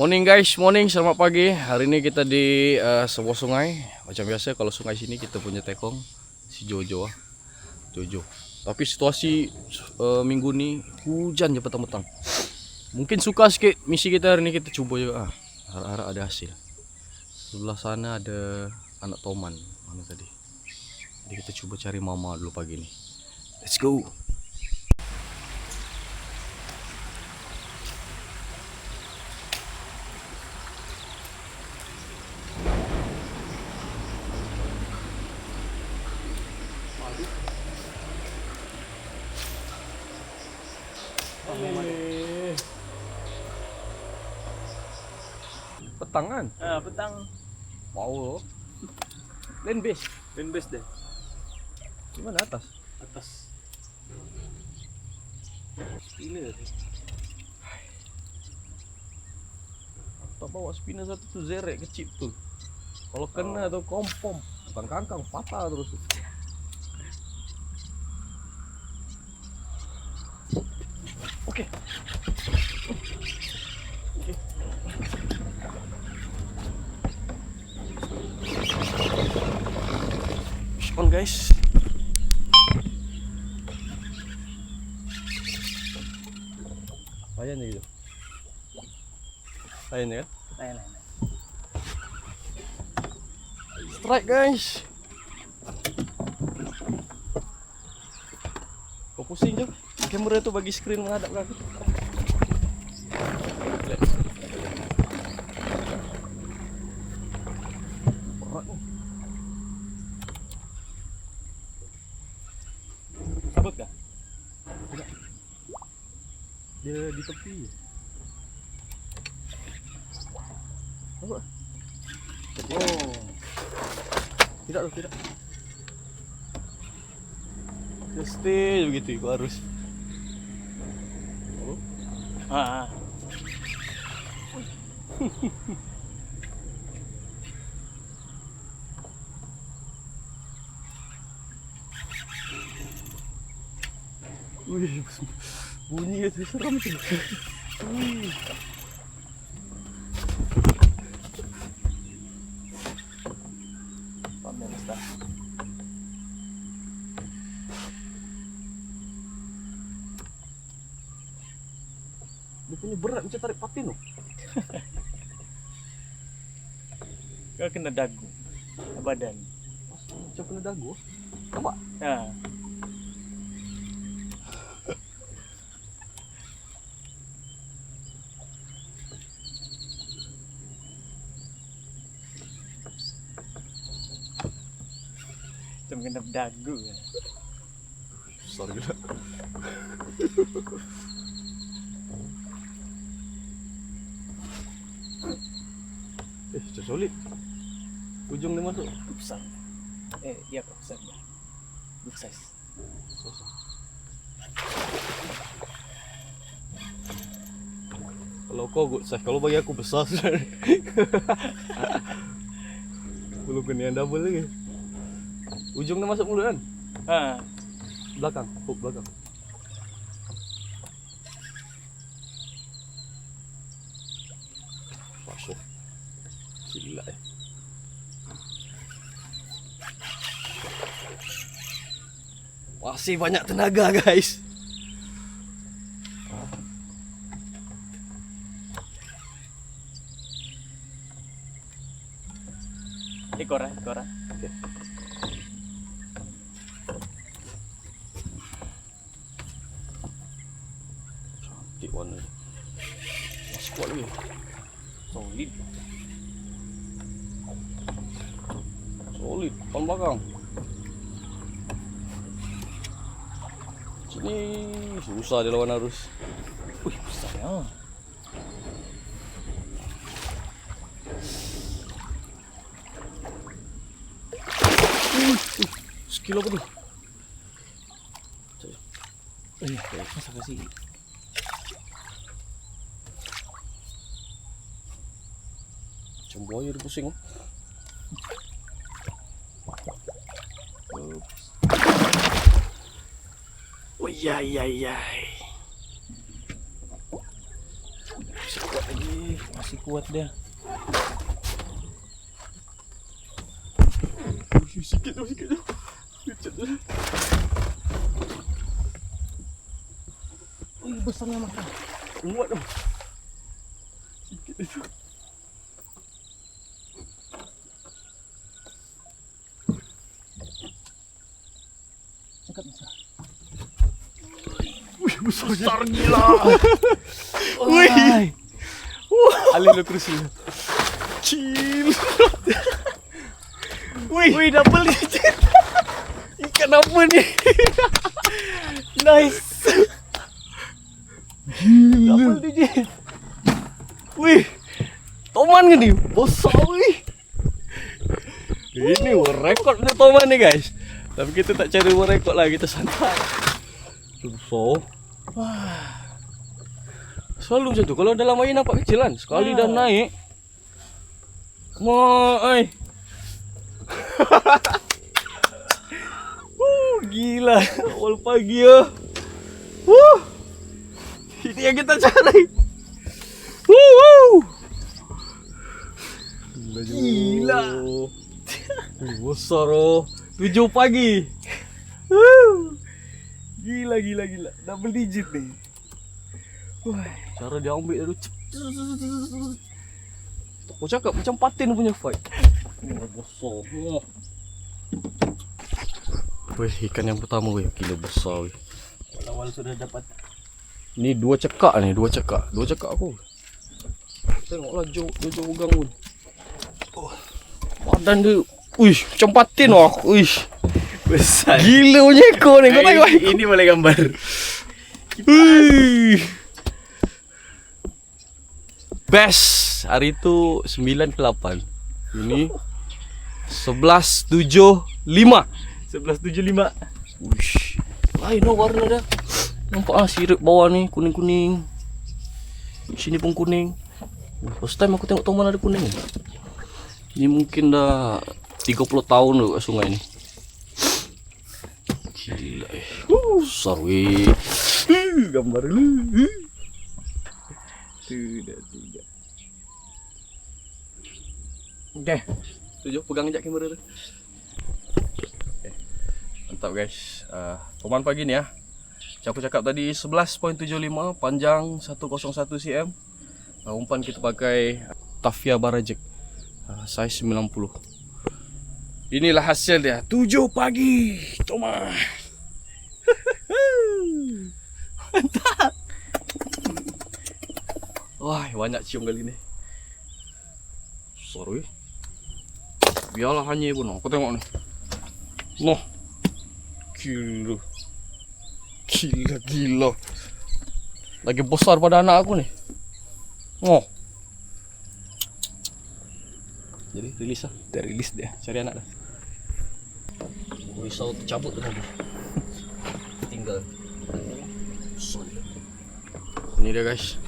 Morning guys, morning, selamat pagi. Hari ini kita di sebuah sungai. Macam biasa kalau sungai sini kita punya tekong si Jojo Jojo. Tapi situasi minggu ni hujan je petang-petang. Mungkin suka sikit misi kita hari ni, kita cuba juga. Harap-harap ada hasil. Sebelah sana ada anak toman. Mana tadi? Jadi kita cuba cari mama dulu pagi ni. Let's go. Petang kan? Petang. Wow. Land base. Land base deh. Di mana atas? Atas. Spinner. Tak bawa spinner satu tu, zerek kecil tu. Kalau kena tu kompom, bukan kangkang, patah terus. Okey. On guys. Ayan gitu. Ayan kan? Ayan. Strike guys. Kau pusing je. Kamera tu bagi skrin menghadap ke aku. Berat ni. Sabut kah? Tidak. Dia di tepi. Apa? Oh. Tidak. Dia stay begitu, kau harus. Oh. Wih, bunyi itu seram tu. Wih. Pamer start. Dia punya berat macam tarik patin tu. Kau kena dagu badan. Macam kena dagu. Nampak? Ha. Macam kena dagu. Besar gila. Macam solid. Ujung dia masuk. Besar. Ya kau besar dah. Big size. Kalau kau good size, kalau bagi aku besar. Belum kena yang double lagi. Ujung dia masuk mulut kan? Ha. Belakang, hook belakang. Masuk. Gila eh. Masih banyak tenaga guys. Ekor. Okay. Cantik warna ni. Masih kuat lagi. Solid. Solid, depan belakang. Sini susah dia lawan arus. Wih, besar ya. Sekilo apa tu? Masa kasih. Macam buaya dia pusing. Oh, yai. Kuat lagi. Masih kuat dia. Sikit tu. Kecil tu. Wih, besarnya makan. Kuat tu. Sikit tu. Angkat besar. Wih, besar gila. Wih. Alih lo kerusi. Kecil. Wih, double digit. Ikan apa ni? Nice. Double digit. Wih. Toman ke ni? Besar wih. Ini world record untuk toman ni guys. Tapi kita tak cari world record lah, kita santai. Besar. Wah. Selalu macam tu. Kalau dalam air nampak kecil kan. Sekali dah naik. Wah, gila. Awal pagi ya. Ini yang kita cari. Gila. Besar oh. 7 pagi. Gila. Double digit nih. Wah. Cara dia ambil tu. Aku cakap macam patin punya fight. Besar. Weh, ikan yang pertama weh, gila besar weh. Awal sudah dapat. Ni 2 cekak ni, 2 cekak. 2 cekak aku. Tengoklah Jojo pegang pun. Badan dia, uish, macam patin wah. Uish. Besar. Gila punya ekor ni, kau tengok. Ini boleh gambar. Best. Hari tu 9 ke 8. Ini 11.75. 11.75. Uish. Lain lah warna dia. Nampak lah sirip bawah ni kuning-kuning. Sini pun kuning. First time aku tengok toman ada kuning. Ini mungkin dah 30 tahun tu kat sungai ni. Gila besar weh. Gambar dulu. Sudah 3. Okay. Tujuh pegang sekejap kamera tu. Okay. Mantap guys. Toman pagi ni ya. Macam aku cakap tadi 11.75, panjang 101 cm. Umpan kita pakai Tavia Barajek. Saiz 90. Inilah hasil dia. 7 pagi. Toman. Mantap. Wah, banyak cium kali ni. Besar weh. Biarlah hanya pun. Kau tengok ni. Noh. Gila. Gila. Lagi besar pada anak aku ni. Oh. Jadi rilis lah. Dah rilis dia. Cari anak dah. Risau tercabut tu tadi. Tinggal. Sorry. Ini dia guys.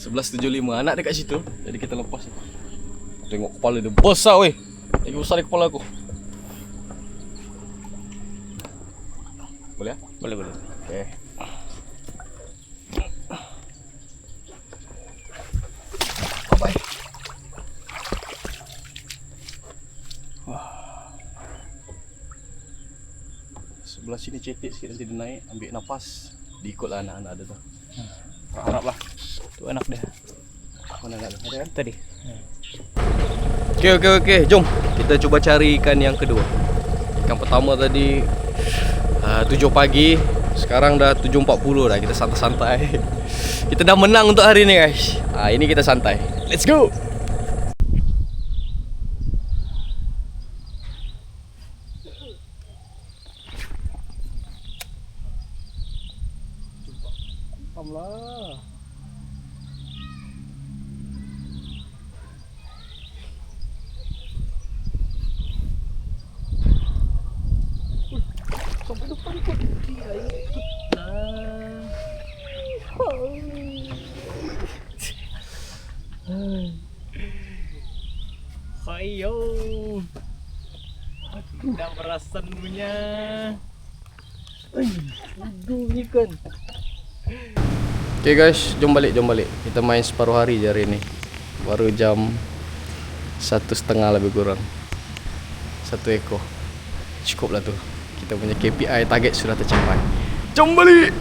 11.75, anak dekat situ. Jadi kita lepas. Tengok kepala dia besar weh. Lagi besar dari kepala aku. Boleh? Boleh. Okey. Bye. Sebelah sini cetek sikit, nanti dia naik, ambil nafas, diikutlah anak-anak dia tu. Haraplah. Tu anak dia. Mana anak dia? Ada kan? Tadi. Okey. Jom kita cuba cari ikan yang kedua. Ikan pertama tadi 7 pagi. Sekarang dah 7.40 dah. Kita santai-santai. Kita dah menang untuk hari ni guys. Ini kita santai. Let's go. Alhamdulillah. Sampai depan ikut. Gila ikut. Hayo. Tidak perasan punya. Aduh ikan. Okay guys, jom balik. Kita main separuh hari je hari ni. Baru jam 1:30 lebih kurang. 1 ekor. Cukup lah tu. Kita punya KPI target sudah tercapai. Jom balik.